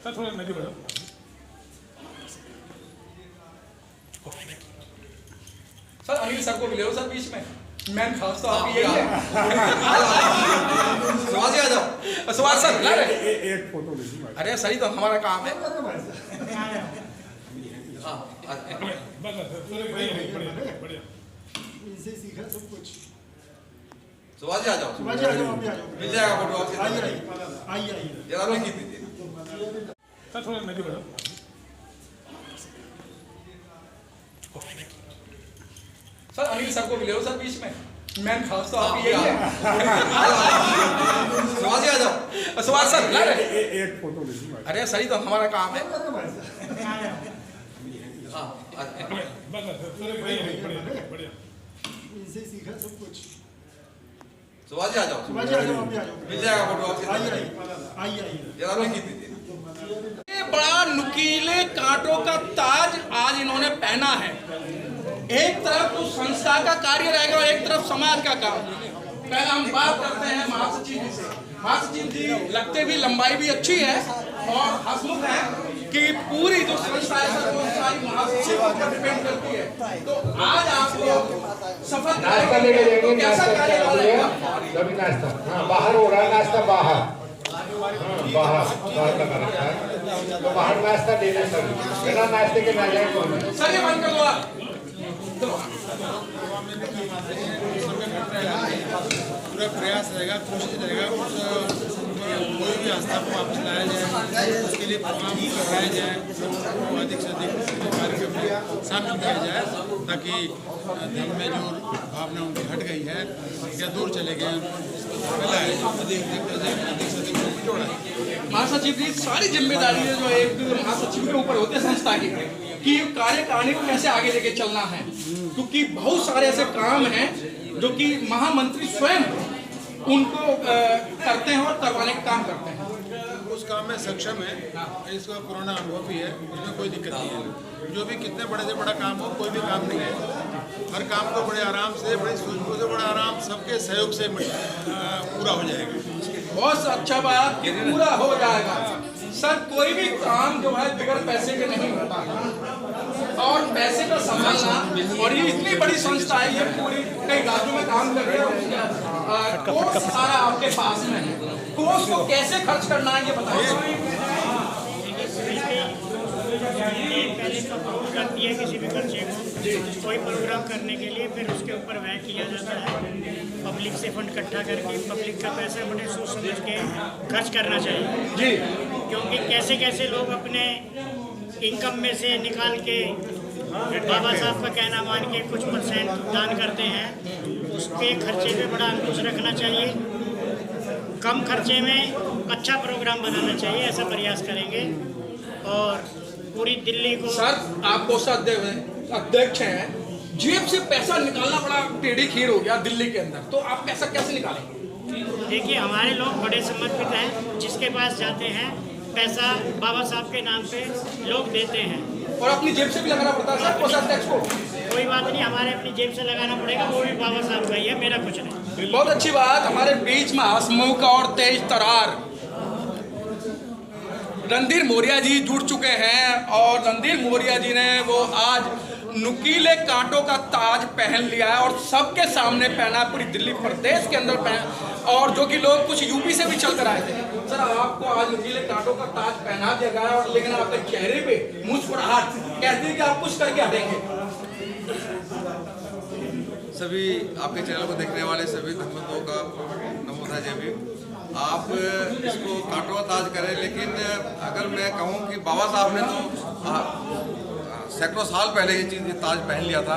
Sir थोड़ा नदी बढ़ो। सर अनिल सर को मिले हो सर बीच में, मैन खास तो आप यही है। सुभाष जी आ जाओ। सुभाष सर ला रहे एक फोटो ले लूंगा। अरे सही तो हमारा काम है। हाँ बस बढ़िया बढ़िया। इनसे सीखा सब कुछ। सुभाष जी आ जाओ। सुभाष जी आ जाओ, आप भी आ जाओ। मिल जाएगा फोटो आपसे। आइए आइए आइए। जरा लोग की दीजिए। सर थोड़ा नदी बढ़ो। सर अनिल सर को मिले हो सर बीच में, मैन खास तो आप यही है। सुभाष जी आ जाओ। सुभाष सर ला रहे एक फोटो ले लूंगा। अरे सही तो हमारा काम है। हाँ बस बढ़िया। इनसे सीखा सब कुछ। सुभाष जी आ जाओ। सुभाष जी आ जाओ, आप भी आ जाओ। मिल जाएगा फोटो आपसे। आइए आइए। जरा लोग की दीजिए। ये बड़ा नुकीले कांटों का ताज आज इन्होंने पहना है। एक तरफ तो संस्था का कार्य रहेगा और एक तरफ समाज का काम। पहले हम बात करते हैं महासचिव जी से। महासचिव जी लगते भी लंबाई भी अच्छी है और हंसमुख है कि पूरी जो संस्था है सर वो सारी महासचिव पर डिपेंड करती है। तो आज आपको शपथ नाश्ता लेके जाएंगे। तो कैसा नाश्ता कार्य क्या रहेगा? कभी नाश्ता, हाँ बाहर हो रहा है नाश्ता, बाहर बाहर लगा रखा है, तो बाहर नाश्ता देना सर, बिना नाश्ते के ना जाए कोई। सर ये बंद कर दो आप। पूरा प्रयास रहेगा, कोशिश रहेगा कोई भी आस्था को वापस लाया जाए, उसके लिए प्रोग्राम कराया जाए, लोगों को अधिक से अधिक कार्यक्रम में शामिल किया जाए ताकि धर्म में जो भावना उनकी हट गई है या दूर चले गए फैलाया जाए, अधिक से अधिक लोग जोड़ा जाए। महासचिव जी सारी जिम्मेदारी जो एक महासचिव के ऊपर होते हैं संस्था की कि कार्यकारिणी को कैसे आगे लेके चलना है, क्योंकि बहुत सारे ऐसे काम हैं जो कि महामंत्री स्वयं उनको करते हैं और करवाने का काम करते हैं। उस काम में सक्षम है, इसका पुराना अनुभव भी है, उसमें कोई दिक्कत नहीं है। जो भी कितने बड़े से बड़ा काम हो, कोई भी काम नहीं है, हर काम को बड़े आराम से, बड़ी सूझबूझ से, बड़ा आराम सबके सहयोग से पूरा हो जाएगा। बहुत अच्छा बात कि पूरा हो जाएगा सर। कोई भी काम जो है बगैर पैसे के नहीं होता और पैसे का संभालना, और ये इतनी बड़ी संस्था है, ये पूरी कई राज्यों में काम कर रही है। कोर्स सारा आपके पास में है, कोर्स को कैसे खर्च करना है ये बताइए। पहले तो अप्रूव करती है किसी भी खर्चे को, कोई प्रोग्राम करने के लिए, फिर उसके ऊपर व्यय किया जाता है। पब्लिक से फंड इकट्ठा करके पब्लिक का पैसा बड़े सोच समझ के खर्च करना चाहिए जी, क्योंकि कैसे कैसे लोग अपने इनकम में से निकाल के बाबा साहब का कहना मान के कुछ % दान करते हैं। उसके खर्चे पे बड़ा अंकुश रखना चाहिए, कम खर्चे में अच्छा प्रोग्राम बनाना चाहिए, ऐसा प्रयास करेंगे। और पूरी दिल्ली को सर आप अध्यक्ष हैं, जेब से पैसा निकालना बड़ा टेढ़ी खीर हो गया दिल्ली के अंदर, तो आप पैसा कैसे निकालेंगे? देखिए हमारे लोग बड़े समर्पित हैं, जिसके पास जाते हैं पैसा बाबा साहब के नाम पे लोग देते हैं। और अपनी जेब से भी लगाना पड़ता है सर कोषाध्यक्ष को? कोई बात नहीं, हमारे अपनी जेब से लगाना पड़ेगा, वो भी बाबा साहब का ही है, मेरा कुछ नहीं। बहुत अच्छी बात। हमारे बीच में हंसमुख और तेज तरार रणधीर मौर्य जी जुड़ चुके हैं और रणधीर मौर्य जी ने वो आज नुकीले कांटों का ताज पहन लिया है और सबके सामने पहना, पूरी दिल्ली प्रदेश के अंदर पहना, और जो कि लोग कुछ यूपी से भी चल कर आए थे। सर आपको आज नुकीले कांटों का ताज पहना दिया गया और लेकिन आपके चेहरे पे मुस्कुराहट कहते हैं कि आप कुछ करके हटेंगे। सभी आपके चैनल को देखने वाले सभी धर्मबंधुओं का नमोदा जय भीम। आप इसको कांटों का ताज करें, लेकिन अगर मैं कहूँ कि बाबा साहब ने तो सैकड़ों साल पहले ये चीज़ ताज पहन लिया था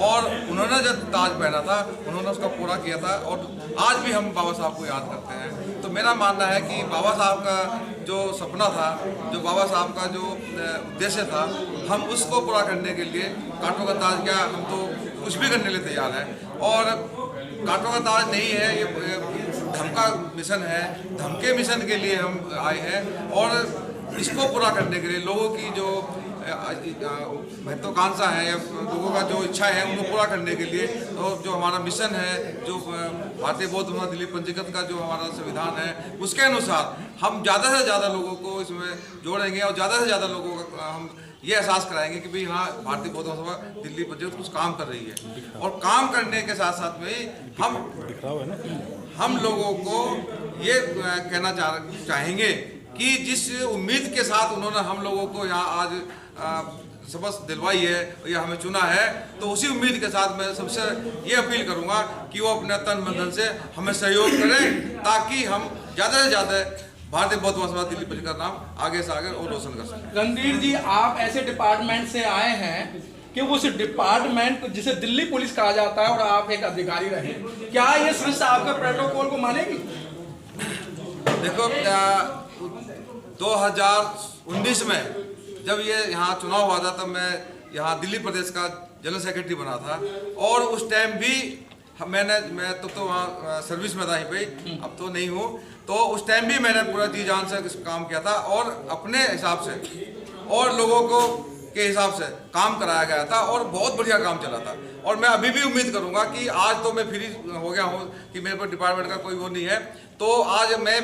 और उन्होंने जब ताज पहना था उन्होंने उसका पूरा किया था और आज भी हम बाबा साहब को याद करते हैं। तो मेरा मानना है कि बाबा साहब का जो सपना था, जो बाबा साहब का जो उद्देश्य था, हम उसको पूरा करने के लिए कांटों का ताज क्या, हम तो कुछ भी करने के लिए तैयार हैं। और कांटों का ताज नहीं है, ये धर्म का मिशन है, धर्म के मिशन के लिए हम आए हैं और इसको पूरा करने के लिए लोगों की जो महत्वाकांक्षा है या लोगों का जो इच्छा है उनको पूरा करने के लिए, तो जो हमारा मिशन है, जो भारतीय बौद्ध धर्म दिल्ली पंजीकृत का जो हमारा संविधान है, उसके अनुसार हम ज़्यादा से ज़्यादा लोगों को इसमें जोड़ेंगे और ज़्यादा से ज़्यादा लोगों का हम ये एहसास कराएंगे कि भाई हाँ, भारतीय बौद्ध धर्म सभा दिल्ली पंजीकृत कुछ काम कर रही है। और काम करने के साथ साथ में हम लोगों को ये कहना चाहेंगे कि जिस उम्मीद के साथ उन्होंने हम लोगों को यहाँ आज शपथ दिलवाई है या हमें चुना है, तो उसी उम्मीद के साथ मैं सबसे ये अपील करूँगा कि वो अपने तन मन धन से हमें सहयोग करें, ताकि हम ज़्यादा से ज़्यादा भारतीय बौद्ध धर्म सभा दिल्ली पंजीकृत का नाम आगे से आगे और रोशन कर सकें। रणधीर जी, आप ऐसे डिपार्टमेंट से आए हैं कि उस डिपार्टमेंट जिसे दिल्ली पुलिस कहा जाता है और आप एक अधिकारी रहे, क्या ये संस्था आपके प्रोटोकॉल को मानेगी? देखो, 2019 में जब ये यहाँ चुनाव हुआ था, तब मैं यहाँ दिल्ली प्रदेश का जनरल सेक्रेटरी बना था, और उस टाइम भी मैं तो वहाँ सर्विस में था, यहीं पे अब तो नहीं हूँ, तो उस टाइम भी मैंने पूरा जी जान से काम किया था और अपने हिसाब से और लोगों को के हिसाब से काम कराया गया था और बहुत बढ़िया काम चला था। और मैं अभी भी उम्मीद करूंगा कि आज तो मैं फ्री हो गया हूँ कि मेरे पर डिपार्टमेंट का कोई वो नहीं है, तो आज मैं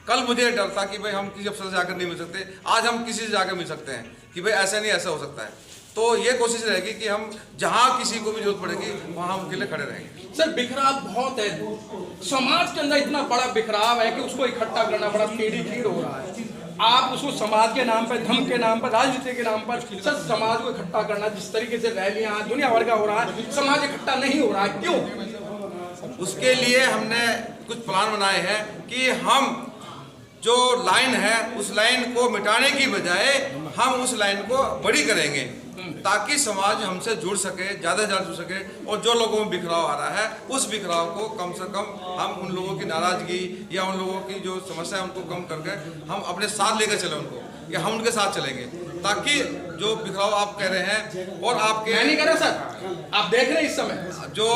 कल मुझे डर था कि भाई हम किसी अफसर से जाकर नहीं मिल सकते, आज हम किसी से जाकर मिल सकते हैं कि भाई ऐसा नहीं ऐसा हो सकता है। तो ये कोशिश रहेगी कि हम जहाँ किसी को भी जरूरत पड़ेगी वहाँ हम उनके लिए खड़े रहेंगे। सर, बिखराव बहुत है, समाज के अंदर इतना बड़ा बिखराव है कि उसको इकट्ठा करना बड़ा कीड़ हो रहा है। आप उसको समाज के नाम पर, धर्म के नाम पर, राजनीति के नाम पर सर समाज को इकट्ठा करना, जिस तरीके से रैलियां दुनिया भर का हो रहा है, समाज इकट्ठा नहीं हो रहा है, क्यों? उसके लिए हमने कुछ प्लान बनाए हैं कि हम जो लाइन है उस लाइन को मिटाने की बजाय हम उस लाइन को बड़ी करेंगे, ताकि समाज हमसे जुड़ सके, ज़्यादा से ज़्यादा जुड़ सके, और जो लोगों में बिखराव आ रहा है उस बिखराव को कम से कम हम उन लोगों की नाराज़गी या उन लोगों की जो समस्या है उनको कम करके हम अपने साथ लेकर चले उनको, या हम उनके साथ चलेंगे, ताकि जो बिखराव आप कह रहे हैं और आपके मैं नहीं कह रहा सर, आप देख रहे हैं इस समय जो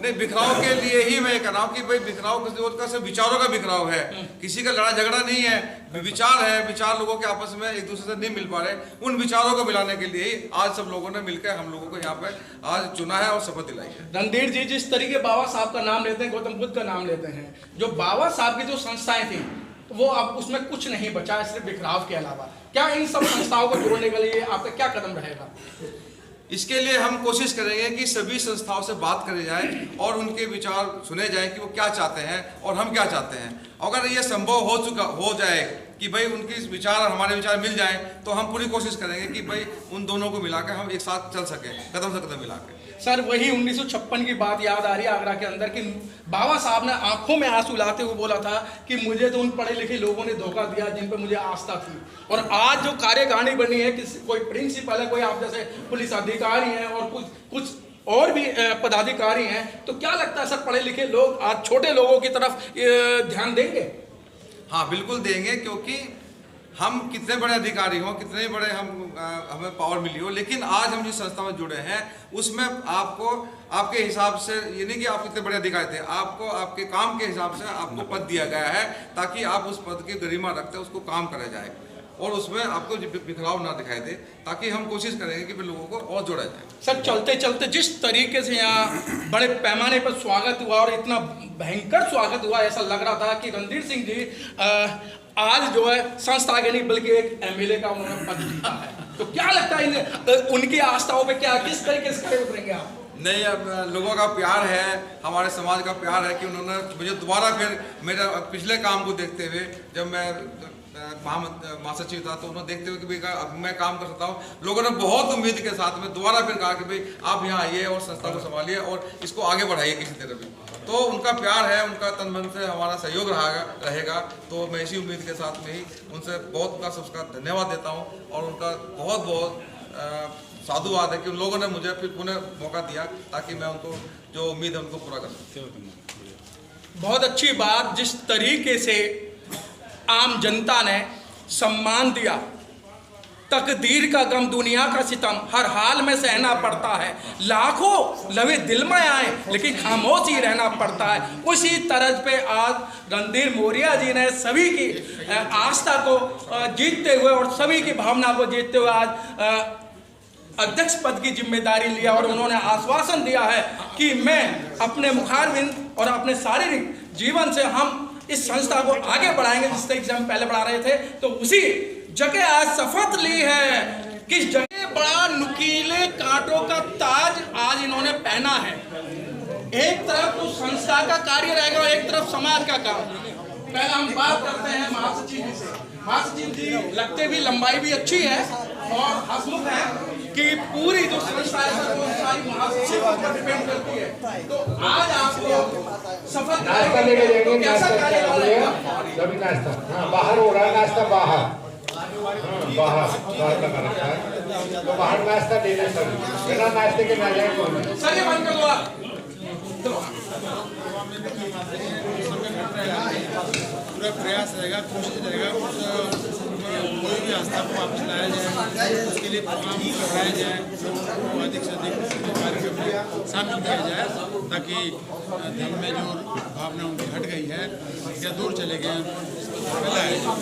नहीं, बिखराव के लिए ही मैं कह रहा हूँ कि भाई बिखराव का सिर्फ विचारों का बिखराव है, किसी का लड़ा झगड़ा नहीं है, विचार है, विचार लोगों के आपस में एक दूसरे से नहीं मिल पा रहे, उन विचारों को मिलाने के लिए ही आज सब लोगों ने मिलकर हम लोगों को यहाँ पे आज चुना है और शपथ दिलाई है। रणधीर जी, जिस तरीके बाबा साहब का नाम लेते हैं, गौतम बुद्ध का नाम लेते हैं, जो बाबा साहब की जो संस्थाएं थी वो अब उसमें कुछ नहीं बचा है सिर्फ बिखराव के अलावा, क्या इन सब संस्थाओं को जोड़ने के लिए आपका क्या कदम रहेगा? इसके लिए हम कोशिश करेंगे कि सभी संस्थाओं से बात करी जाए और उनके विचार सुने जाए कि वो क्या चाहते हैं और हम क्या चाहते हैं। अगर ये संभव हो जाए कि भाई उनके विचार और हमारे विचार मिल जाएं, तो हम पूरी कोशिश करेंगे कि भाई उन दोनों को मिलाकर हम एक साथ चल सकें, कदम से कदम मिलाकर। सर, वही 1956 की बात याद आ रही है आगरा के अंदर कि बाबा साहब ने आंखों में आंसू लाते हुए बोला था कि मुझे तो उन पढ़े लिखे लोगों ने धोखा दिया जिन पर मुझे आस्था थी। और आज जो कार्यकारिणी बनी है, कोई प्रिंसिपल है, कोई आप जैसे पुलिस अधिकारी हैं और कुछ और भी पदाधिकारी हैं, तो क्या लगता है सर पढ़े लिखे लोग आज छोटे लोगों की तरफ ध्यान देंगे? हाँ, बिल्कुल देंगे, क्योंकि हम कितने बड़े अधिकारी हों, कितने बड़े हमें पावर मिली हो, लेकिन आज हम जिस संस्था में जुड़े हैं उसमें आपको आपके हिसाब से, ये नहीं कि आप कितने बड़े अधिकारी थे, आपको आपके काम के हिसाब से आपको पद दिया गया है, ताकि आप उस पद की गरिमा रखते उसको काम करा जाए और उसमें आपको बिखराव ना दिखाई दे, ताकि हम कोशिश करेंगे कि लोगों को और जोड़ा जाए। सर, चलते चलते जिस तरीके से यहाँ बड़े पैमाने पर स्वागत हुआ और इतना भयंकर स्वागत हुआ, ऐसा लग रहा था कि रणधीर सिंह जी आज जो है संस्था के नहीं बल्कि एक एमएलए का उन्होंने पद लिया है, तो क्या लगता है उनकी आस्थाओं पे क्या किस तरीके से खड़े उतरेंगे आप? नहीं, अब लोगों का प्यार है, हमारे समाज का प्यार है कि उन्होंने मुझे दोबारा फिर मेरे पिछले काम को देखते हुए, जब मैं महासचिव था, तो उन्होंने देखते हुए कि भाई अब मैं काम कर सकता हूँ, लोगों ने बहुत उम्मीद के साथ में दोबारा फिर कहा कि भाई आप यहाँ आइए और संस्था को संभालिए और इसको आगे बढ़ाइए किसी तरह भी। तो उनका प्यार है, उनका तन मन से हमारा सहयोग रहेगा, तो मैं इसी उम्मीद के साथ में ही उनसे बहुत सबका धन्यवाद देता हूँ और उनका बहुत बहुत साधुवाद है कि उन लोगों ने मुझे फिर पुनः मौका दिया ताकि मैं उनको जो उम्मीद है उनको पूरा कर सकूँ। बहुत अच्छी बात, जिस तरीके से आम जनता ने सम्मान दिया तकदीर का गम, दुनिया का सितम हर हाल में सहना पड़ता है। लाखों लवे दिल में आए लेकिन खामोश ही रहना पड़ता है। उसी तर्ज पे आज रणधीर मोरिया जी ने सभी की आस्था को जीतते हुए और सभी की भावना को जीतते हुए आज अध्यक्ष पद की जिम्मेदारी लिया और उन्होंने आश्वासन दिया है कि मैं अपने मुखारबिंद और अपने शारीरिक जीवन से हम इस संस्था को आगे बढ़ाएंगे। जिस तरीके से हम पहले बढ़ा रहे थे, तो उसी जगह आज शपथ ली है। किस जगह बड़ा नुकीले कांटों का ताज आज इन्होंने पहना है। एक तरफ तो संस्था का कार्य रहेगा और एक तरफ समाज का काम। पहले हम बात करते हैं महासचिव जी से। महासचिव जी लगते भी, लंबाई भी अच्छी है और हसमुख है कि पूरी जो संस्था है वो सारी महासचिव पर डिपेंड करती है। तो आज आपको सफल नाश्ता लेके जाएंगे, तो कैसा नाश्ता कार्य रहेगा? सभी नाश्ता, हाँ बाहर हो रहा है नाश्ता, बाहर, हाँ बाहर लगा रखा है, तो बाहर नाश्ता देने सर, बिना नाश्ते के ना जाए कोई। सर ये बंद कर दो आप। पूरा प्रयास रहेगा, कोशिश रहेगा कोई भी आस्था को वापस लाया जाए, उसके लिए प्रोग्राम करवाया जाए, लोगों को अधिक से अधिक कार्यक्रम में शामिल किया जाए, ताकि धर्म में जो भावना उनकी हट गई है या दूर चले गए फैलाया जाए,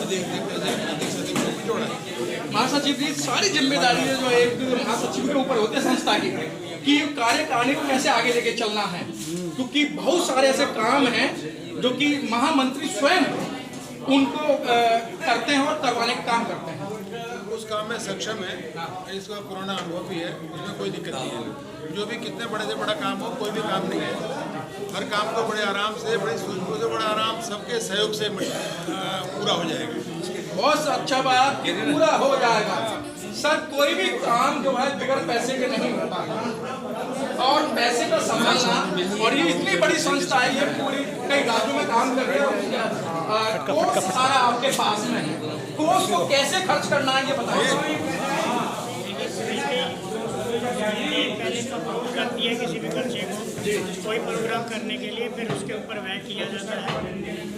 अधिक से अधिक लोग जोड़ा जाए। महासचिव जी सारी जिम्मेदारी जो एक महासचिव के ऊपर होते हैं संस्था की, कि कार्यकारिणी को कैसे आगे लेके चलना है, क्योंकि बहुत सारे ऐसे काम हैं जो कि महामंत्री स्वयं उनको करते हैं और करवाने का काम करते हैं। उस काम में सक्षम है, इसका पुराना अनुभव भी है, उसमें कोई दिक्कत नहीं है। जो भी कितने बड़े से बड़ा काम हो, कोई भी काम नहीं है, हर काम को बड़े आराम से, बड़ी सूझबूझ से, बड़ा आराम सबके सहयोग से पूरा हो जाएगा। बहुत अच्छा बात कि पूरा हो जाएगा। सर कोई भी काम जो है बगैर पैसे के नहीं होता और पैसे का संभालना, और ये इतनी बड़ी संस्था है, ये पूरी कई राज्यों में काम कर रही है, कोर्स सारा आपके पास में है, कोर्स को कैसे खर्च करना है ये बताइए। पहले तो अप्रूव करती है किसी भी खर्चे को, कोई प्रोग्राम करने के लिए, फिर उसके ऊपर व्यय किया जाता है।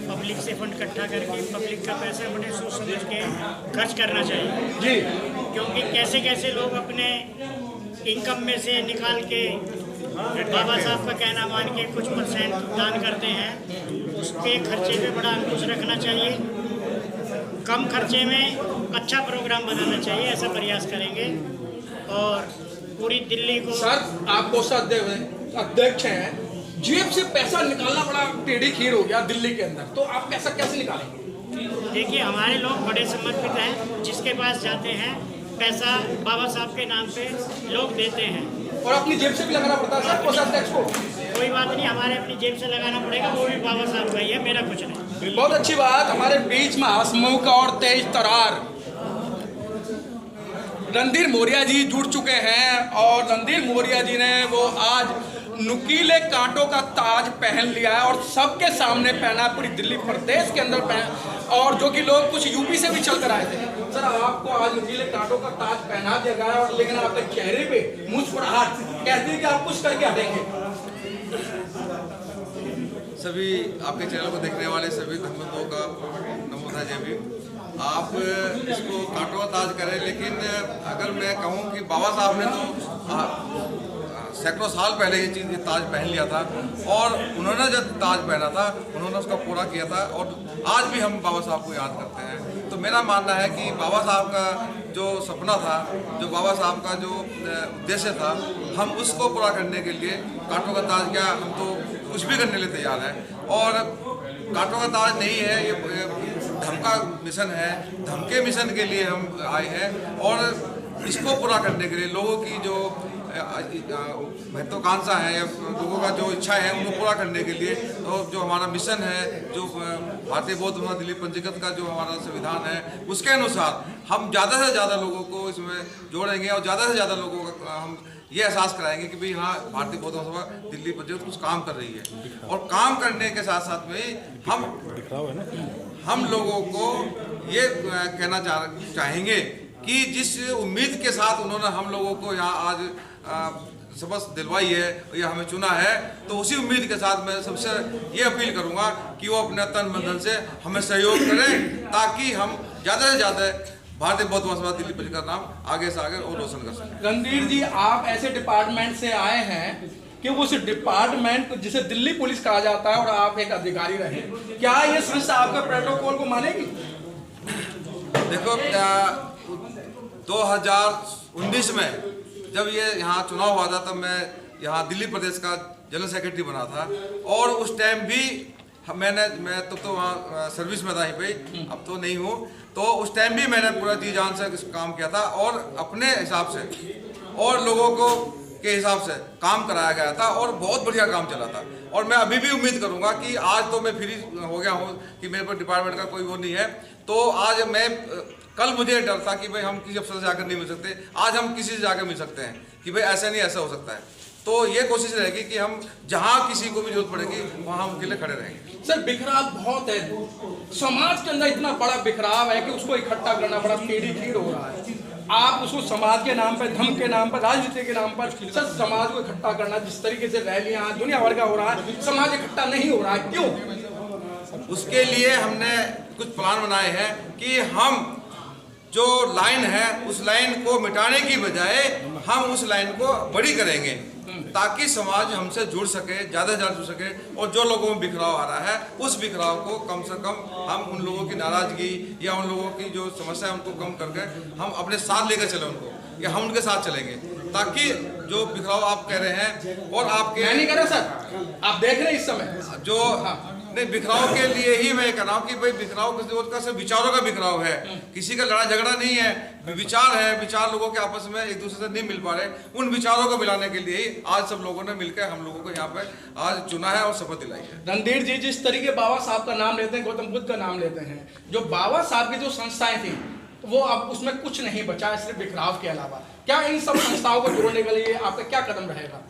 पब्लिक से फंड इकट्ठा करके पब्लिक का पैसा बड़े सोच समझ के खर्च करना चाहिए जी, क्योंकि कैसे कैसे लोग अपने इनकम में से निकाल के बाबा साहब का कहना मान के कुछ परसेंट दान करते हैं। उसके खर्चे पे बड़ा अंकुश रखना चाहिए, कम खर्चे में अच्छा प्रोग्राम बनाना चाहिए, ऐसा प्रयास करेंगे। और पूरी दिल्ली को सर आपको अध्यक्ष हैं, जेब से पैसा निकालना बड़ा टेढ़ी खीर हो गया दिल्ली के अंदर, तो आप पैसा कैसे निकालेंगे? देखिए हमारे लोग बड़े समर्पित हैं, जिसके पास जाते हैं पैसा बाबा साहब के नाम पे लोग देते हैं। और अपनी जेब से भी लगाना पड़ता है सर कोषाध्यक्ष को? कोई बात नहीं, हमारे अपनी जेब से लगाना पड़ेगा, वो भी बाबा साहब का ही है, मेरा कुछ नहीं। बहुत अच्छी बात। हमारे बीच में हंसमुख और तेज तरार रणधीर मोरिया जी जुड़ चुके हैं और रणधीर मोरिया जी ने वो आज नुकीले कांटों का ताज पहन लिया है और सबके सामने पहना है, पूरी दिल्ली प्रदेश के अंदर पहना, और जो कि लोग कुछ यूपी से भी चल कर आए थे। सर आपको आज नुकीले कांटों का ताज पहना दिया गया और लेकिन आपके चेहरे पे मुस्कुराहट कहते हैं कि आप कुछ करके हटेंगे। सभी आपके चैनल को देखने वाले सभी धर्मबंधुओं का नमोदा जय भीम। आप इसको कांटों का ताज करें, लेकिन अगर मैं कहूँ कि बाबा साहब ने तो सैकड़ों साल पहले ये चीज़ ताज पहन लिया था और उन्होंने जब ताज पहना था उन्होंने उसका पूरा किया था और आज भी हम बाबा साहब को याद करते हैं। तो मेरा मानना है कि बाबा साहब का जो सपना था, जो बाबा साहब का जो उद्देश्य था, हम उसको पूरा करने के लिए कांटों का ताज क्या, हम तो कुछ भी करने के लिए तैयार हैं। और कांटों का ताज नहीं है, ये धर्म का मिशन है, धर्म के मिशन के लिए हम आए हैं और इसको पूरा करने के लिए लोगों की जो महत्वाकांक्षा है या लोगों का जो इच्छा है उनको पूरा करने के लिए, तो जो हमारा मिशन है, जो भारतीय बौद्ध धर्म दिल्ली पंजीकृत का जो हमारा संविधान है, उसके अनुसार हम ज़्यादा से ज़्यादा लोगों को इसमें जोड़ेंगे और ज़्यादा से ज़्यादा लोगों का हम ये एहसास कराएंगे कि भाई हाँ, भारतीय बौद्ध धर्म सभा दिल्ली पंजीकृत कुछ काम कर रही है। और काम करने के साथ साथ में हम लोगों को ये कहना चाहेंगे कि जिस उम्मीद के साथ उन्होंने हम लोगों को यहाँ आज शपथ दिलवाई है या हमें चुना है, तो उसी उम्मीद के साथ मैं सबसे ये अपील करूँगा कि वो अपने तन मन धन से हमें सहयोग करें ताकि हम ज़्यादा से ज़्यादा भारतीय बौद्ध महासभा दिल्ली परिषद का नाम आगे से आगे और रोशन कर सकें। रणधीर जी, आप ऐसे डिपार्टमेंट से आए हैं कि उस डिपार्टमेंट जिसे दिल्ली पुलिस कहा जाता है और आप एक अधिकारी रहे, क्या ये संस्था आपका प्रोटोकॉल को मानेगी? देखो 2019 में जब ये यहाँ चुनाव हुआ था तब मैं यहाँ दिल्ली प्रदेश का जनरल सेक्रेटरी बना था और उस टाइम भी मैं तो वहाँ सर्विस में था यहीं पे, अब तो नहीं हूँ। तो उस टाइम भी मैंने पूरा जी जान से काम किया था और अपने हिसाब से और लोगों को के हिसाब से काम कराया गया था और बहुत बढ़िया काम चला था। और मैं अभी भी उम्मीद करूंगा कि आज तो मैं फ्री हो गया हूँ कि मेरे पर डिपार्टमेंट का कोई वो नहीं है, तो आज मैं कल मुझे डर था कि भाई हम किसी अफसर से जाकर नहीं मिल सकते, आज हम किसी से जाकर मिल सकते हैं कि भाई ऐसा नहीं ऐसा हो सकता है। तो ये कोशिश रहेगी कि हम जहाँ किसी को भी जरूरत पड़ेगी वहाँ उनके लिए खड़े रहेंगे। सर, बिखराव बहुत है, समाज के अंदर इतना बड़ा बिखराव है कि उसको इकट्ठा करना बड़ा टेढ़ी हो रहा है। आप उसको समाज के नाम पर, धर्म के नाम पर, राजनीति के नाम पर सर समाज को इकट्ठा करना, जिस तरीके से रैलियां दुनिया भर का हो रहा है, समाज इकट्ठा नहीं हो रहा है, क्यों? उसके लिए हमने कुछ प्लान बनाए हैं कि हम जो लाइन है उस लाइन को मिटाने की बजाय हम उस लाइन को बड़ी करेंगे ताकि समाज हमसे जुड़ सके, ज़्यादा से ज़्यादा जुड़ सके और जो लोगों में बिखराव आ रहा है उस बिखराव को कम से कम हम उन लोगों की नाराज़गी या उन लोगों की जो समस्या है उनको कम करके हम अपने साथ लेकर चले उनको, या हम उनके साथ चलेंगे ताकि जो बिखराव आप कह रहे हैं और आपके मैं नहीं कह रहा सर, आप देख रहे हैं इस समय जो नहीं बिखराव के लिए ही मैं कह रहा हूँ कि भाई बिखराव का सिर्फ विचारों का बिखराव है, किसी का लड़ाई झगड़ा नहीं है, विचार है, विचार लोगों के आपस में एक दूसरे से नहीं मिल पा रहे, उन विचारों को मिलाने के लिए ही आज सब लोगों ने मिलकर हम लोगों को यहाँ पे आज चुना है और शपथ दिलाई है। रणधीर जी, जिस तरीके बाबा साहब का नाम लेते हैं, गौतम बुद्ध का नाम लेते हैं, जो बाबा साहब की जो संस्थाएं थी वो अब उसमें कुछ नहीं बचा है सिर्फ बिखराव के अलावा। क्या इन सब संस्थाओं को जोड़ने के लिए आपका क्या कदम रहेगा?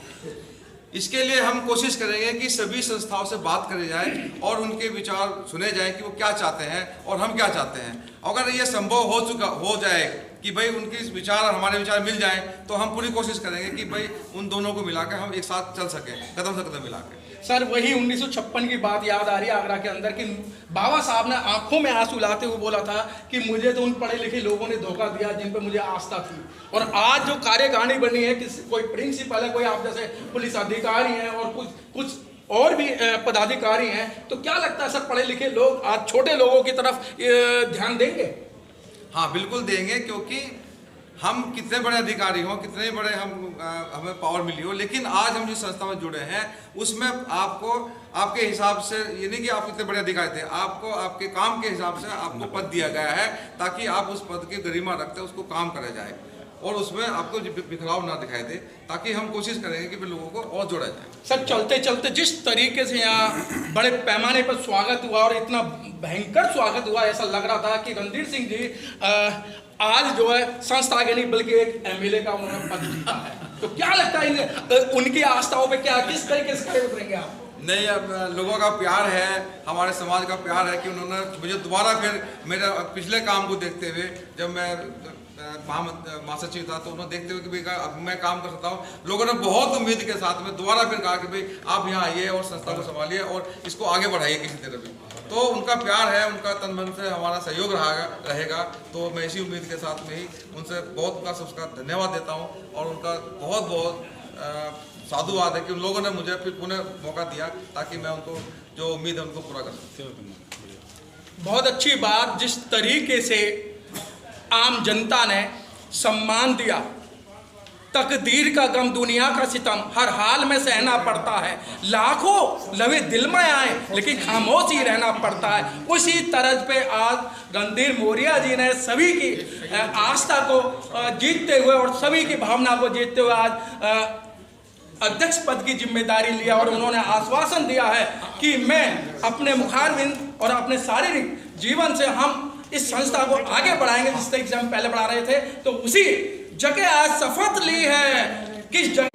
इसके लिए हम कोशिश करेंगे कि सभी संस्थाओं से बात करी जाए और उनके विचार सुने जाए कि वो क्या चाहते हैं और हम क्या चाहते हैं। अगर ये संभव हो जाए कि भाई उनके विचार और हमारे विचार मिल जाएं तो हम पूरी कोशिश करेंगे कि भाई उन दोनों को मिलाकर हम एक साथ चल सकें, कदम से कदम मिलाकर। सर, वही 1956 की बात याद आ रही है आगरा के अंदर कि बाबा साहब ने आंखों में आंसू लाते हुए बोला था कि मुझे तो उन पढ़े लिखे लोगों ने धोखा दिया जिन पर मुझे आस्था थी। और आज जो कार्यकारिणी बनी है, किसी कोई प्रिंसिपल है, कोई आप जैसे पुलिस अधिकारी हैं और कुछ और भी पदाधिकारी हैं, तो क्या लगता है सर पढ़े लिखे लोग आज छोटे लोगों की तरफ ध्यान देंगे? हाँ बिल्कुल देंगे, क्योंकि हम कितने बड़े अधिकारी हों, कितने बड़े हमें पावर मिली हो, लेकिन आज हम जिस संस्था में जुड़े हैं उसमें आपको आपके हिसाब से, ये नहीं कि आप कितने बड़े अधिकारी थे, आपको आपके काम के हिसाब से आपको पद दिया गया है ताकि आप उस पद की गरिमा रखते उसको काम करा जाए और उसमें आपको बिखराव ना दिखाई दे, ताकि हम कोशिश करेंगे कि लोगों को और जोड़ा जाए। सर, चलते चलते जिस तरीके से यहाँ बड़े पैमाने पर स्वागत हुआ और इतना भयंकर स्वागत हुआ, ऐसा लग रहा था कि रणधीर सिंह जी आज जो है संस्था के नहीं बल्कि एक एमएलए का उन्होंने पद जीता है। तो क्या लगता है उनकी आस्थाओं पे क्या किस तरीके से खड़े उतरेंगे आप? नहीं, अब लोगों का प्यार है, हमारे समाज का प्यार है कि उन्होंने मुझे दोबारा फिर मेरे पिछले काम को देखते हुए, जब मैं महासचिव था तो उन्होंने देखते हुए कि भाई अब मैं काम कर सकता हूँ, लोगों ने बहुत उम्मीद के साथ में दोबारा फिर कहा कि भाई आप यहाँ आइए और संस्था को संभालिए और इसको आगे बढ़ाइए किसी तरह भी। तो उनका प्यार है, उनका तन मन से हमारा सहयोग रहेगा। तो मैं इसी उम्मीद के साथ में ही उनसे बहुत खास उसका धन्यवाद देता हूँ और उनका बहुत बहुत साधुवाद है कि उन लोगों ने मुझे फिर पुनः मौका दिया ताकि मैं उनको जो उम्मीद है उनको पूरा कर सकूँ। बहुत अच्छी बात, जिस तरीके से आम जनता ने सम्मान दिया, तकदीर का गम दुनिया का सितम हर हाल में सहना पड़ता है, लाखों लवे दिल में आए लेकिन खामोश ही रहना पड़ता है। उसी तरज पे आज रणधीर मौर्य जी ने सभी की आस्था को जीतते हुए और सभी की भावना को जीतते हुए आज अध्यक्ष पद की जिम्मेदारी लिया और उन्होंने आश्वासन दिया है कि मैं अपने मुखारबिंद और अपने शारीरिक जीवन से हम इस संस्था को आगे बढ़ाएंगे जिस तरीके से हम पहले बढ़ा रहे थे। तो उसी जगह आज शपथ ली है, किस जगह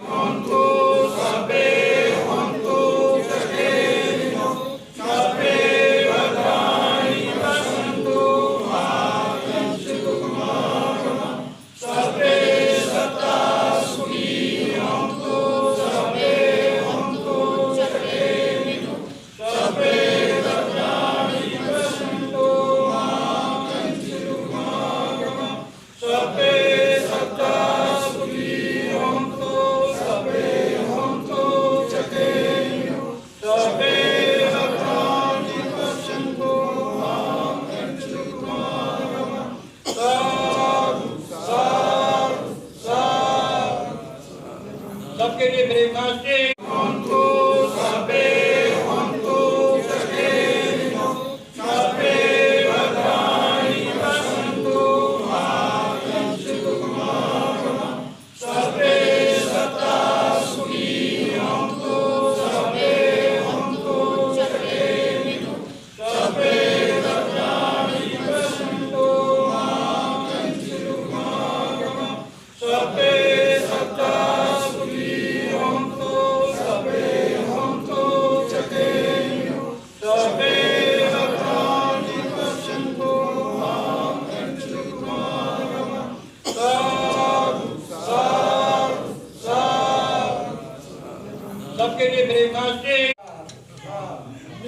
हमने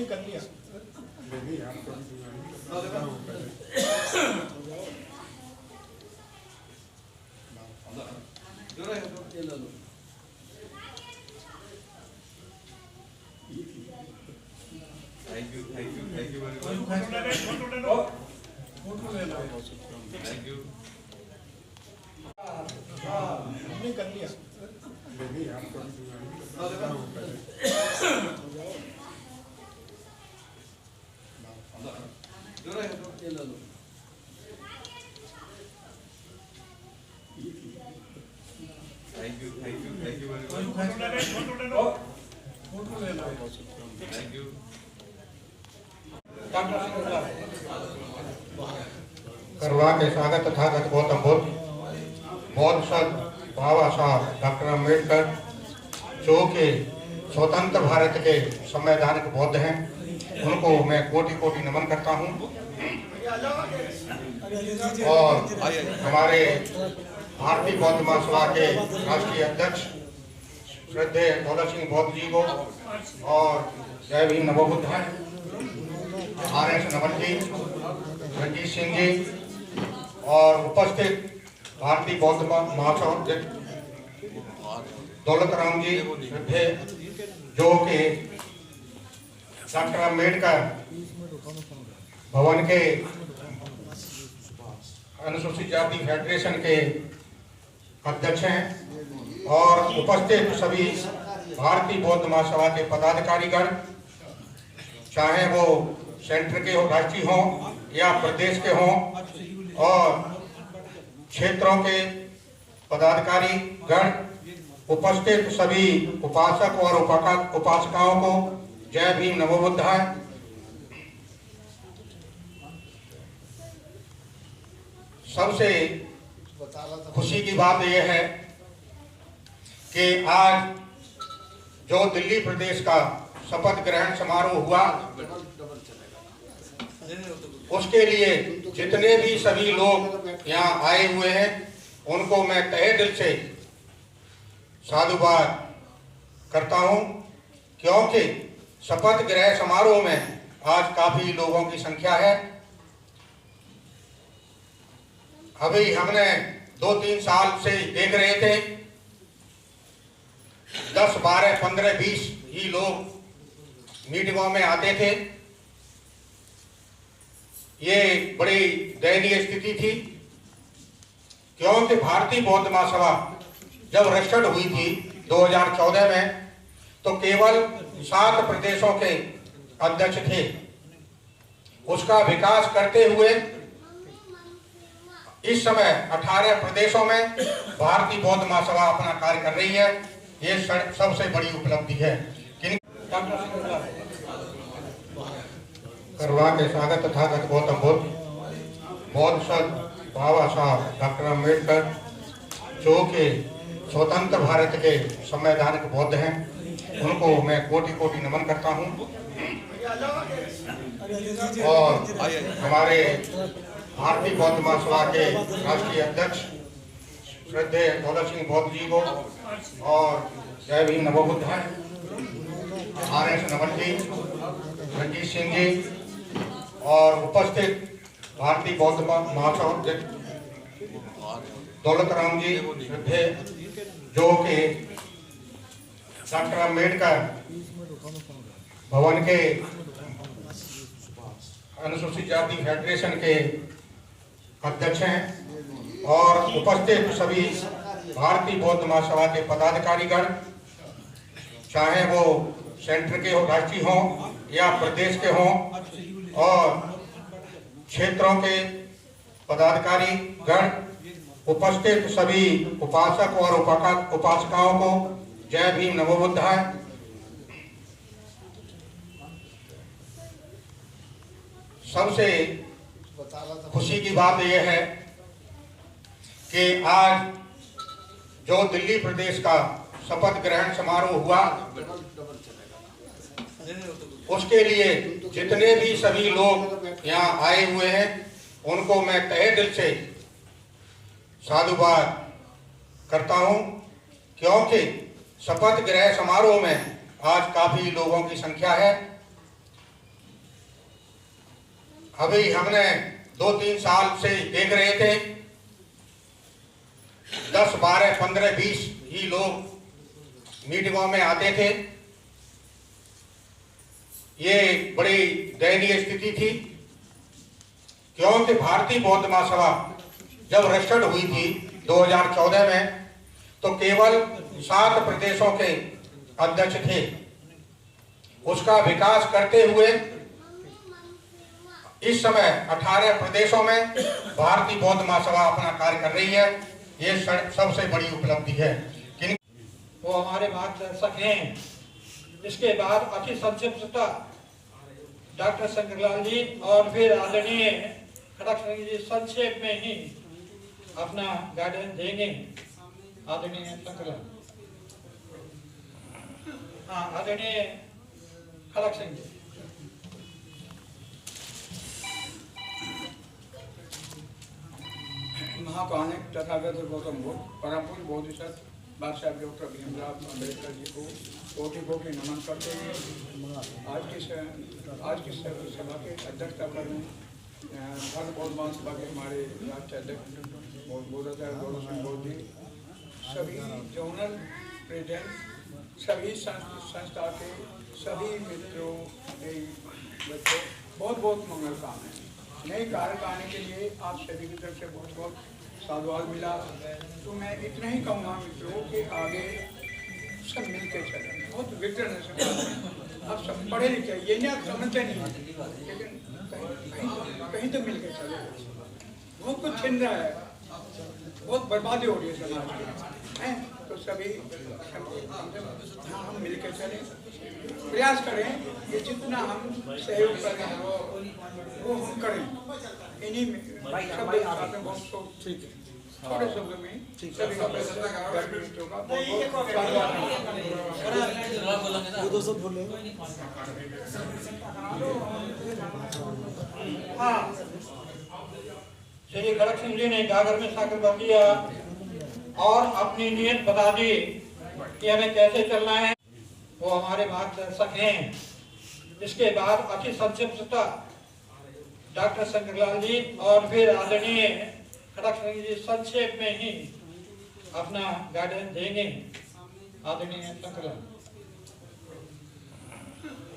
कर लिया। Thank you very much. Thank you. हमने कर लिया। Thank you very much. Thank you. करवा के स्वागत तथागत गौतम बुद्ध, बौद्ध संत बाबा साहब डॉक्टर अम्बेडकर, जो कि स्वतंत्र भारत के संवैधानिक बौद्ध हैं, उनको मैं कोटि कोटि नमन करता हूं। और हमारे भारतीय बौद्ध महासभा के राष्ट्रीय अध्यक्ष श्रद्धेय दौलत सिंह बौद्ध जी को और जय भीम नमो बुद्धाय RS नमन जी, रंजीत सिंह जी और उपस्थित भारतीय बौद्ध महासभा दौलत राम जी श्रद्धेय, जो कि डॉक्टर अम्बेडकर भवन के अनुसूचित जाति फेडरेशन के अध्यक्ष हैं, और उपस्थित सभी भारतीय बौद्ध महासभा के पदाधिकारीगण, चाहे वो सेंटर के हो, राष्ट्रीय हों या प्रदेश के हों, और क्षेत्रों के पदाधिकारी गण, उपस्थित सभी उपासक और उपासिकाओं को जय भीम नमो बुद्धाय। सबसे खुशी की बात यह है कि आज जो दिल्ली प्रदेश का शपथ ग्रहण समारोह हुआ, उसके लिए जितने भी सभी लोग यहाँ आए हुए हैं, उनको मैं तहे दिल से साधुवाद करता हूँ, क्योंकि शपथ ग्रहण समारोह में आज काफी लोगों की संख्या है। अभी हमने 2-3 साल से देख रहे थे 10, 12, 15, 20 ही लोग मीटिंगों में आते थे। ये बड़ी दयनीय स्थिति थी, क्योंकि भारतीय बौद्ध महासभा जब रजिस्टर्ड हुई थी 2014 में, तो केवल 7 प्रदेशों के अध्यक्ष थे। उसका विकास करते हुए इस समय 18 प्रदेशों में भारतीय बौद्ध महासभा अपना कार्य कर रही है। ये सबसे बड़ी उपलब्धि है। करवा के स्वागत तथागत गौतम बुद्ध, बौद्ध संत बाबा साहब डॉक्टर अम्बेडकर, जो कि स्वतंत्र भारत के संवैधानिक बौद्ध हैं, उनको मैं कोटि कोटि नमन करता हूं। और हमारे भारतीय बौद्ध महासभा के राष्ट्रीय अध्यक्ष श्रद्धेय दौलत सिंह बौद्ध जी को और जय भीम नमो बुद्धाय RS नमन जी, रंजीत सिंह जी और उपस्थित भारतीय बौद्ध महासभा दौलत राम जी श्रद्धेय, जो कि डॉक्टर अम्बेडकर भवन के अनुसूचित जाति फेडरेशन के अध्यक्ष हैं, और उपस्थित सभी भारतीय बौद्ध महासभा के पदाधिकारीगण, चाहे वो सेंटर के हो, राष्ट्रीय हों या प्रदेश के हों, और क्षेत्रों के पदाधिकारी गण, उपस्थित सभी उपासक और उपासिकाओं को जय भीम नमो बुद्धाय। सबसे खुशी की बात यह है कि आज जो दिल्ली प्रदेश का शपथ ग्रहण समारोह हुआ, उसके लिए जितने भी सभी लोग यहाँ आए हुए हैं, उनको मैं तहे दिल से साधुवाद करता हूँ, क्योंकि शपथ ग्रहण समारोह में आज काफी लोगों की संख्या है। अभी हमने 2-3 साल से देख रहे थे 10, 12, 15, 20 ही लोग मीटिंगों में आते थे। ये बड़ी दयनीय स्थिति थी, क्योंकि भारतीय बौद्ध महासभा जब रजिस्टर्ड हुई थी 2014 में, तो केवल 7 प्रदेशों के अध्यक्ष थे। उसका विकास करते हुए इस समय 18 प्रदेशों में भारतीय बौद्ध महासभा अपना कार्य कर रही है। ये सबसे बड़ी उपलब्धि है। वो हमारे मार्गदर्शक हैं। इसके बाद अति संक्षिप्तता डॉक्टर शंकरलाल जी और फिर आदरणीय खड़क सिंह जी संक्षेप में ही अपना गाइडेंस देंगे। आदरणीय शंकरलाल, हाँ, आदरणीय खड़क सिंह जी। महाकानिक तथागत गौतम बुद्ध परम पूज्य बोधिसत्व बादशाह डॉक्टर भीमराव अम्बेडकर जी को कोटि नमन करते हैं। आज की सभा के अध्यक्षता कर रहे हैं बौद्ध महासभा के हमारे राष्ट्रीय अध्यक्ष गौरव सिंह बौद्ध जी, सभी जोनल प्रेसिडेंट, सभी संस्था के सभी मित्रों के बच्चों बहुत बहुत मंगल कामनाएं। नए कार्य आने के लिए आप सभी की तरफ से बहुत बहुत साधुवाद मिला। तो मैं इतना ही कहूँगा मित्रों के आगे सब मिलके चले। बहुत विकटन है, आप सब पढ़े लिखे, ये नहीं आप समझते नहीं, लेकिन कहीं तो मिलके चले। बहुत कुछ छिन रहा है, बहुत बर्बादी हो रही है समाज की, हैं? तो सभी हम मिलके चले, प्रयास करें कि जितना हम सहयोग करें वो हम करें। इन्हीं में सब बहुत ठीक है। थोड़े शब्द में सभी का हाँ, श्री खड़क सिंह जी ने गागर में साकर भर दिया और अपनी नीयत बता दी कि हमें कैसे चलना है। वो हमारे मार्गदर्शक हैं। इसके बाद अति संक्षिप्तता डॉक्टर शंकरलाल जी और फिर आदरणीय खड़क सिंह जी संक्षेप में ही अपना गाइडेंस देंगे। आदरणीय शंकरलाल,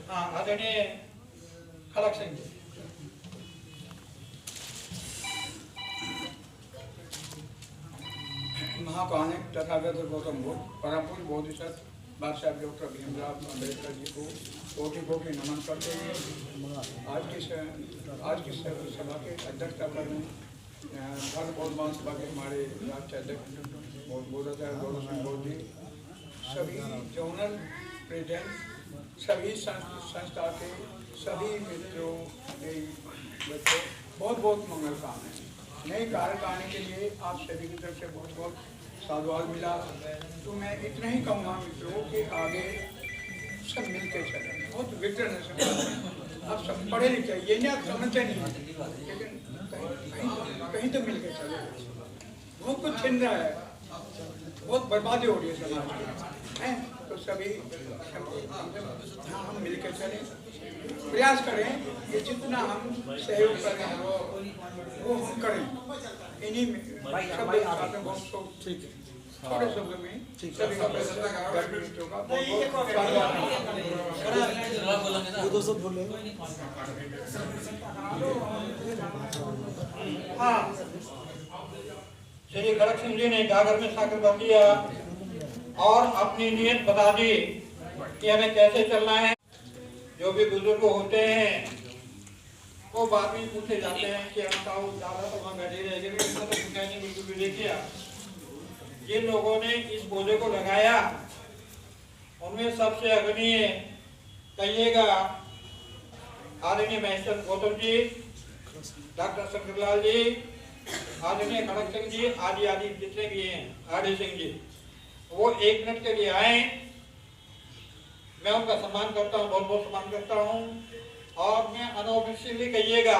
हाँ, आदरणीय खड़क सिंह जी। महाकानिक तथागत गौतम बुद्ध परम पूज्य बोधिसत्व बादशाह डॉक्टर भीमराव अम्बेडकर जी को कोटि नमन करते हैं। आज की सभा के अध्यक्षता कर रहे हैं बौद्ध महासभा के हमारे राष्ट्रीय अध्यक्ष गौरव सिंह बौद्ध जी, सभी जोनल प्रेसिडेंट, सभी संस्था के सभी मित्रों के बच्चों बहुत बहुत मंगल कामनाएं। नए कार्य आने के लिए आप सभी की तरफ से बहुत बहुत साधुवाद मिला। तो मैं इतना ही कहूँगा मित्रों के आगे सब मिलके चले। बहुत विकटन है, आप सब पढ़े लिखे, ये नहीं आप समझते नहीं, लेकिन कहीं तो मिलके चले। बहुत कुछ छिन रहा है, बहुत बर्बादी हो रही है समाज की, हैं? तो सभी हम मिलके चले, प्रयास करें कि जितना हम सहयोग करें वो हम करें। इन्हीं में सब बहुत ठीक है। थोड़े शब्द में सभी का हाँ, श्री खड़क सिंह जी ने गागर में साकर भर दिया और अपनी नीयत बता दी कि हमें कैसे चलना है। जो भी बुजुर्ग होते हैं वो बाद में पूछे जाते हैं कि हम ताऊ दादा तो वहाँ बैठे रह गए, तो पूछा नहीं, बिल्कुल भी देखिए। जिन लोगों ने इस पौधे को लगाया उनमें सबसे अग्रणीय कहिएगा आदरणीय महेश्वर गौतम जी, डॉक्टर शंकरलाल जी, आदरणीय खड़क सिंह जी, आदि आदि जितने भी हैं, आदि सिंह जी, वो 1 मिनट के लिए आए। मैं उनका सम्मान करता हूँ, बहुत बहुत सम्मान करता हूँ। और मैं अनऑफिशियली कहिएगा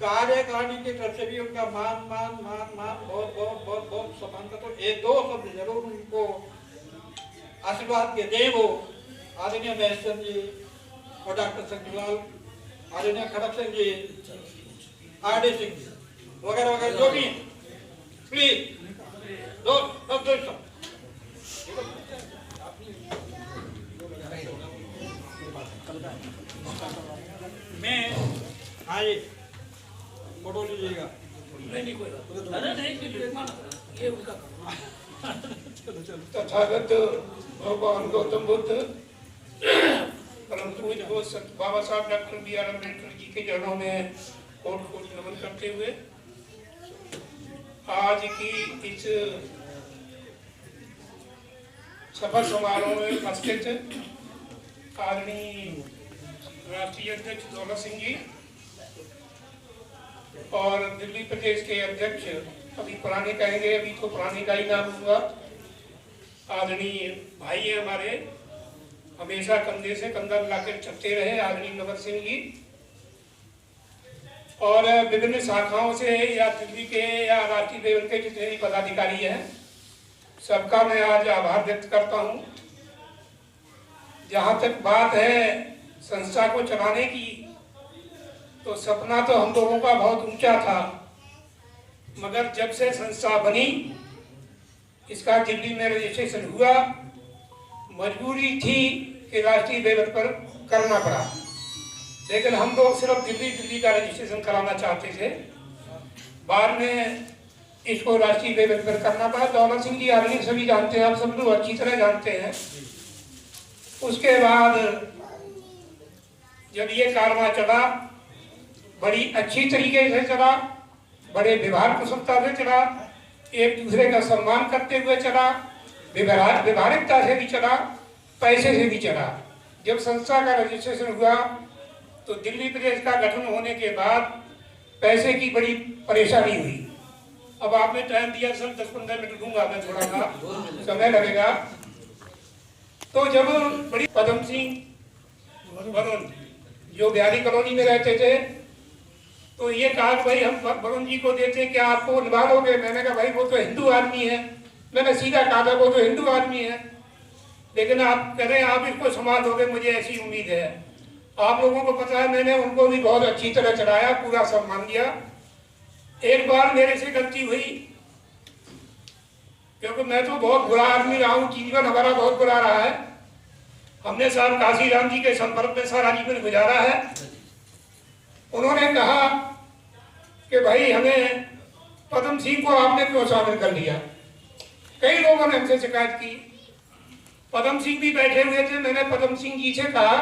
कार्यकारिणी की तरफ से भी उनका मान बहुत बहुत बहुत बहुत सम्मान करता हूँ। 1-2 शब्द जरूर उनको आशीर्वाद के दें वो, आदरणीय महेश्वर जी और डॉक्टर शक्तिलाल, आदरणीय खड़क सिंह जी, आर.डी. सिंह जी वगैरह वगैरह जो भी हैं, प्लीज दो मैं आइए फोटो लीजिएगा। तथागत भगवान गौतम बुद्ध परम पूज्य हो बाबा साहब डॉक्टर B.R. अम्बेडकर जी के चरणों में कोटि कोटि नमन करते हुए आज की इस सफल समारोह में उपस्थित आदरणीय राष्ट्रीय अध्यक्ष दौलत सिंह जी और दिल्ली प्रदेश के अध्यक्ष, अभी पुराने कहेंगे, अभी तो पुराने का ही नाम हुआ, आदरणीय भाई है हमारे, हमेशा कंधे से कंधा मिलाकर चलते रहे, आदरणीय नवल सिंह जी, और विभिन्न शाखाओं से या दिल्ली के या राष्ट्रीय लेवल के जितने भी पदाधिकारी हैं, सबका मैं आज आभार व्यक्त करता हूं। जहां तक बात है संस्था को चलाने की, तो सपना तो हम लोगों का बहुत ऊंचा था, मगर जब से संस्था बनी, इसका दिल्ली में रजिस्ट्रेशन हुआ, मजबूरी थी कि राष्ट्रीय लेवल पर करना पड़ा, लेकिन हम लोग सिर्फ दिल्ली का रजिस्ट्रेशन कराना चाहते थे। बाद में इसको राष्ट्रीय लेवल पर करना पड़ा। दौलत सिंह जी आदमी सभी जानते हैं, आप सब लोग अच्छी तरह जानते हैं। उसके बाद जब ये कारवां चला, बड़ी अच्छी तरीके से चला, बड़े व्यवहार कुशलता से चला, एक दूसरे का सम्मान करते हुए चला, व्यवहारिकता से भी चला, पैसे से भी चला। जब संस्था का रजिस्ट्रेशन हुआ तो दिल्ली प्रदेश का गठन होने के बाद पैसे की बड़ी परेशानी हुई। अब आपने टाइम दिया सर, 10-15 मिनट दूंगा मैं, थोड़ा सा समय लगेगा। तो जब बड़ी पदम सिंह वरुण जो बिहारी कॉलोनी में रहते थे, तो ये कहा कि भाई हम वरुण जी को देते हैं, क्या आपको निभा लोगे? मैंने कहा भाई वो तो हिंदू आदमी है, मैंने सीधा कहा था वो तो हिंदू आदमी है, लेकिन आप कह रहे हैं आप इसको संभालोगे, मुझे ऐसी उम्मीद है। आप लोगों को पता है मैंने उनको भी बहुत अच्छी तरह चलाया, पूरा सम्मान दिया। एक बार मेरे से गलती हुई, क्योंकि मैं तो बहुत बुरा आदमी रहा हूँ, जीवन हमारा बहुत बुरा रहा है। हमने साहब काशीराम जी के संपर्क में सारा जीवन गुजारा है। उन्होंने कहा कि भाई हमें पदम सिंह को आपने क्यों शामिल कर लिया। कई लोगों ने हमसे शिकायत की, पदम सिंह भी बैठे हुए थे। मैंने पदम सिंह जी से कहा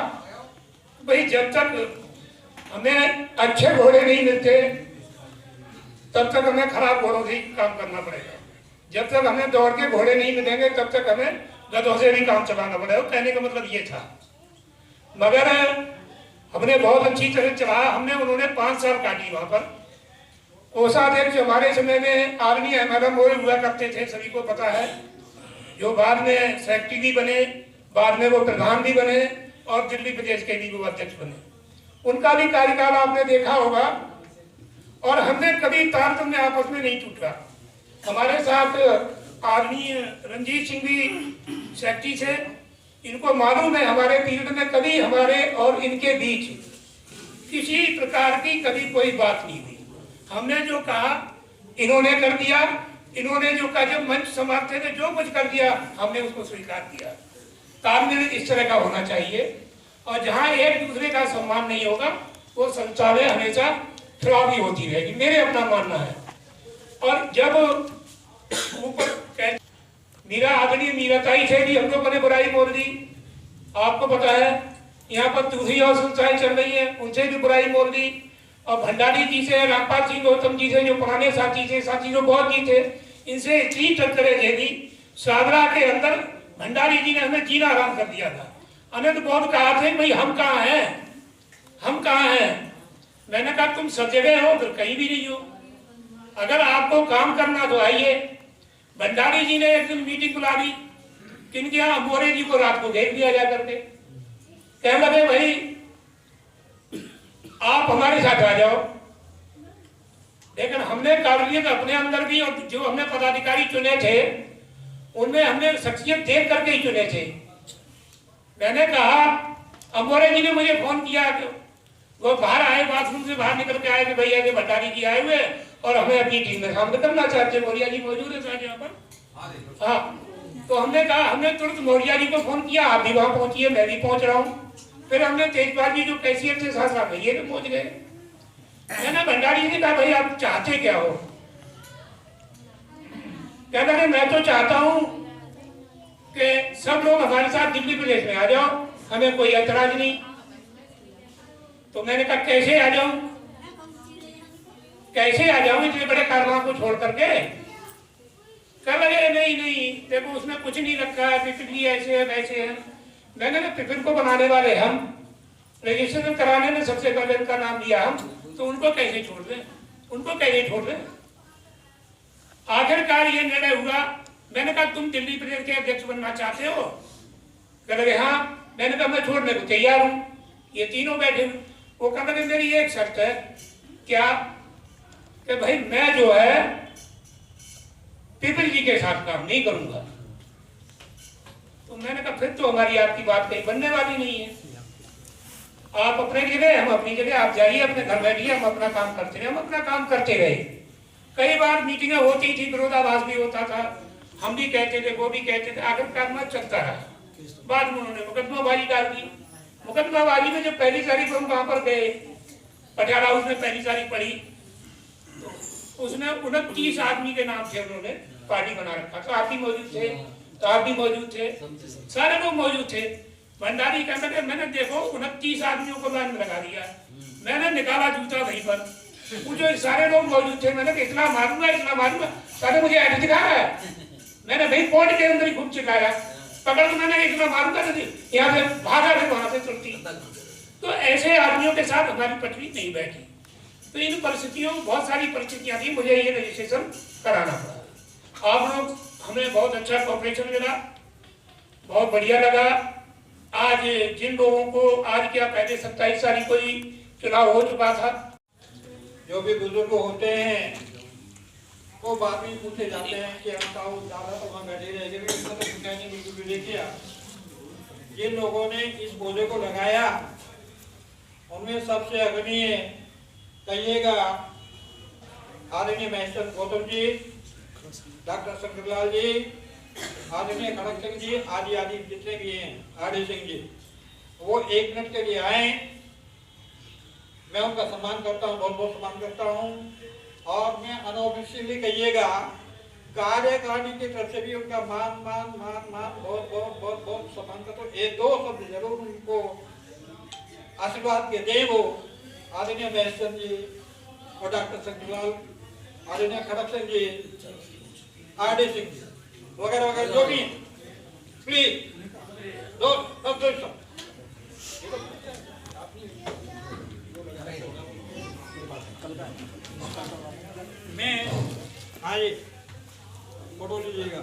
भाई जब तक हमें अच्छे घोड़े नहीं मिलते तब तक हमें खराब घोड़ों से काम करना पड़ेगा, जब तक हमें दौड़ के घोड़े नहीं मिलेंगे तब तक हमें गधों से भी काम चलाना पड़ेगा। कहने का मतलब ये था। मगर हमने बहुत अच्छी तरह चलाया। हमने उन्होंने 5 साल काटी वहां पर। कोषाध्यक्ष हमारे समय में आदरणीय अहमद मोरे हुआ करते थे, सभी को पता है, जो बाद में सेक्रेटरी भी बने, बाद में वो प्रधान भी बने और दिल्ली प्रदेश के भी वो अध्यक्ष बने। उनका भी कार्यकाल आपने देखा होगा, और हमने कभी तारतम्य आपस में नहीं टूटा। हमारे साथ आदरणीय रंजीत सिंह भी सेक्रेटरी थे। इनको मालूम है हमारे पीरियड में कभी हमारे और इनके बीच किसी प्रकार की कभी कोई बात नहीं हुई। हमने जो कहा इन्होंने कर दिया, इन्होंने जो कहा, जब मंच संभालते थे जो कुछ कर दिया हमने उसको स्वीकार किया। तालमेल इस तरह का होना चाहिए, और जहाँ एक दूसरे का सम्मान नहीं होगा वो संस्था में हमेशा खराबी होती रहेगी, मेरे अपना मानना है। और जब ऊपर मीरा आदरणीय मीराताई से भी हम लोगों ने बुराई बोल दी, आपको पता है। यहाँ पर दूसरी और संस्थाएं चल रही है, उनसे भी बुराई बोल दी। और भंडारी जी से, रामपाल सिंह गौतम जी से, जो पुराने साथी जो बहुत जी थे, इनसे इतनी टक्करें झेली। सादरा के अंदर भंडारी जी ने हमें जीना आराम कर दिया था। हमें तो बहुत कहा थे भाई हम कहाँ हैं, हम कहाँ हैं। मैंने कहा तुम सब जगह हो, फिर कहीं भी नहीं हो। अगर आपको काम करना तो आइए। भंडारी जी ने एक दिन मीटिंग बुला दी, किनके यहाँ, मोरे जी को रात को देख दिया जा करके। कहने लगे भाई आप हमारे साथ आ जाओ। लेकिन हमने काबिलियत अपने अंदर भी, और जो हमने पदाधिकारी चुने थे उनमें हमने शख्सियत देख करके ही चुने थे। मैंने कहा, अमोरे जी ने मुझे फोन किया कि वो बाहर आए, बाथरूम से बाहर निकल के आए कि भैया के भंडारी जी आए हुए और हमें अपनी टीम में शामिल करना चाहते हैं। मौर्या जी मौजूद है साथ यहाँ पर। हाँ, तो हमने कहा, हमने तुरंत मौर्या जी को फोन किया, आप भी वहां पहुंचिए, मैं भी पहुंच रहा हूँ। फिर हमने तेजपाल जी जो कैशियर से साथ साथ भैया पे पहुंच गए। मैंने भंडारी जी कहा, भाई आप चाहते क्या हो? क्या लगे, मैं तो चाहता हूँ कि सब लोग हमारे साथ दिल्ली प्रदेश में आ जाओ, हमें कोई ऐतराज नहीं। तो मैंने कहा कैसे आ जाऊं, कैसे आ जाऊं इतने बड़े कारवां को छोड़ करके? कह लगे नहीं नहीं, देखो उसमें कुछ नहीं रखा है, पिपली ऐसे है वैसे है। मैंने कहा पिपिन को बनाने वाले हम, रजिस्ट्रेशन कराने में सबसे पहले उनका नाम लिया हम, तो उनको कैसे छोड़ दें, उनको कैसे छोड़ दें? आखिरकार ये निर्णय हुआ। मैंने कहा तुम दिल्ली प्रदेश के अध्यक्ष बनना चाहते हो? कह लगे हाँ। मैंने कहा मैं छोड़ने को तैयार हूँ। ये तीनों बैठे हुए, वो कह लगे मेरी एक शर्त है। क्या? कि भाई मैं जो है पिपिल जी के साथ काम नहीं करूंगा। तो मैंने कहा फिर तो हमारी आपकी बात कहीं बनने वाली नहीं है। आप अपने जगह, हम अपनी जगह, आप जाइए अपने घर बैठिए, हम अपना काम करते रहे। हम अपना काम करते रहे। कई बार मीटिंगें होती थी, विरोधाभास भी होता था, हम भी कहते थे, वो भी कहते थे, आखिर काम चलता रहा। बाद में उन्होंने मुकदमाबाजी डाल दी। मुकदमाबाजी में जब पहली तारीख को हम वहां पर गए, पटियाला हाउस में पहली तारीख पड़ी, तो उसने 29 आदमी के नाम से उन्होंने पार्टी बना रखा था। आप भी मौजूद थे, तो आप भी मौजूद थे, सारे लोग मौजूद थे। भंडारी कहने लगे मैंने देखो 29 आदमियों को लाइन में लगा दिया। मैंने निकाला जूता वहीं पर, वो जो सारे लोग मौजूद थे, मैंने इतना मारूंगा, सारे मुझे ऐड दिखा रहा है। मैंने भाई पॉइंट के अंदर ही खूब चिल्लाया, पकड़ के मैंने इतना मारूंगा नहीं, यहाँ से भागा फिर वहां से चलती। तो ऐसे आदमियों के साथ हमारी पटरी नहीं बैठी। तो इन परिस्थितियों, बहुत सारी परिस्थितियां थी, मुझे ये रजिस्ट्रेशन कराना पड़ा। आप लोग, हमें बहुत अच्छा कॉपरेशन मिला, बहुत बढ़िया लगा। आज जिन लोगों को, आज क्या पहले 27 तारीख को ही चुनाव हो चुका था, जो भी बुजुर्ग होते हैं वो बात भी पूछे जाते हैं कि हम ताऊ दादा तो वहाँ बैठे रह गए, तो नहीं बिल्कुल भी देखिए। जिन लोगों ने इस पौधे को लगाया उनमें सबसे अग्रणीय कहिएगा आदरणीय महेश्वर गौतम जी, डॉक्टर शंकरलाल जी, आदरणीय खड़क सिंह जी, आदि आदि जितने भी हैं, आदि सिंह जी, वो 1 मिनट के लिए आए। मैं उनका सम्मान करता हूँ, बहुत बहुत सम्मान करता हूँ। और मैं अनऑफिशियली कहिएगा कार्यकारिणी की तरफ से भी उनका मान बहुत सम्मान करता हूँ। 1-2 शब्द जरूर उनको आशीर्वाद के दें वो आदरणीय महेश्वर जी और डॉक्टर शंकरलाल, आदरणीय खड़क सिंह जी, आर.डी. सिंह जी वगैरह वगैरह जो भी, प्लीज दो। मैं आइए फोटो लीजिएगा।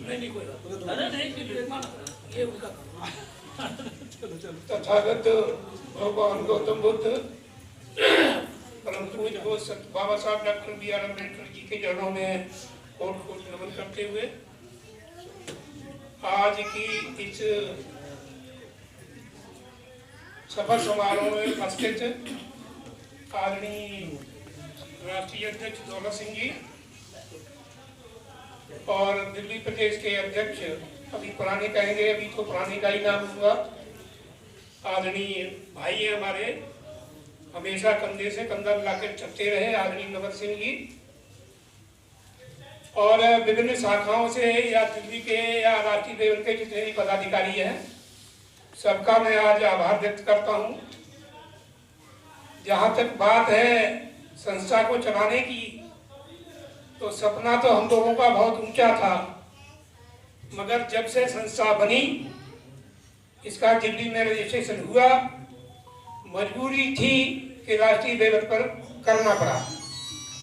नहीं कोई तथागत भगवान गौतम बुद्ध परम पूज्य बाबा साहब डॉक्टर B.R. अम्बेडकर जी के चरणों में कोट नमन करते हुए आज की इस सफल समारोह में उपस्थित आदरणीय राष्ट्रीय अध्यक्ष दौलत सिंह जी और दिल्ली प्रदेश के अध्यक्ष, अभी पुराने कहेंगे, अभी तो पुराने का ही नाम हुआ, आदरणीय भाई है हमारे, हमेशा कंधे से कंधा मिलाकर चलते रहे, आदरणीय नवल सिंह जी, और विभिन्न शाखाओं से या दिल्ली के या राष्ट्रीय लेवल के जितने भी पदाधिकारी हैं, सबका मैं आज आभार व्यक्त करता हूँ। जहाँ तक बात है संस्था को चलाने की, तो सपना तो हम लोगों का बहुत ऊंचा था, मगर जब से संस्था बनी, इसका दिल्ली में रजिस्ट्रेशन हुआ, मजबूरी थी कि राष्ट्रीय लेवल पर करना पड़ा।